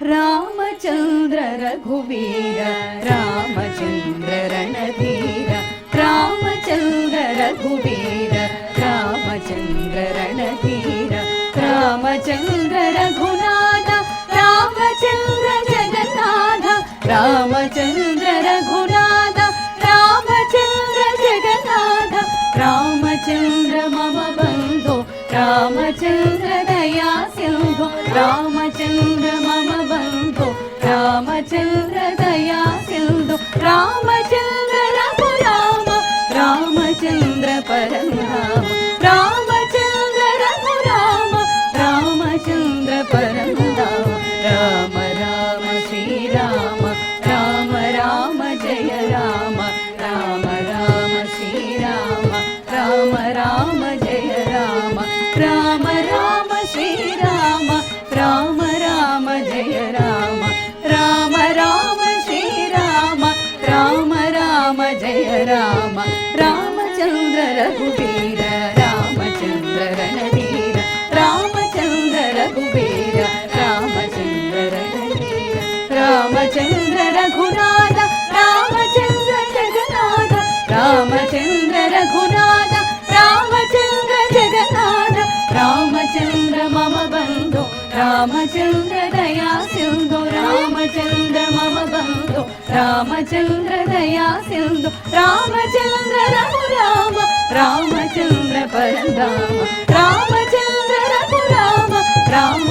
रामचंद्र रघुवीर रामचंद्र रणधीर रामचंद्र रघुवीर रामचंद्र रणधीर रामचंद्र रघुनाथ रामचंद्र जगन्नाथ रामचंद्र रघुनाथ रामचंद्र जगन्नाथ रामचंद्र मम बंधु रामचंद्र दया सिंधु रामचंद्र मम बंधु रामचंद्र दया सिंधु रामचंद्र रघुराम रामचंद्र परमधाम रामचंद्र रघुराम रामचंद्र परमधाम राम राम श्री राम राम राम जय राम राम राम श्री राम राम राम जय राम राम राम श्री राम राम राम जय राम राम राम श्री राम राम राम जय राम रामचंद्र रघुवीर रामचंद्र रणधीर रामचंद्र रघुवीर रामचंद्र रणधीर रामचंद्र रघुनाथ रामचंद्र जगन्नाथ रामचंद्र रघुनाथ रामचंद्र जगन्नाथ रामचंद्र मम बंधु रामचंद्र दया सिंधु रामचंद्र मम बंधु रामचंद्र दया सिंधु रामचंद्र रघुराम रामचंद्र परमधाम रामचंद्र रघुराम राम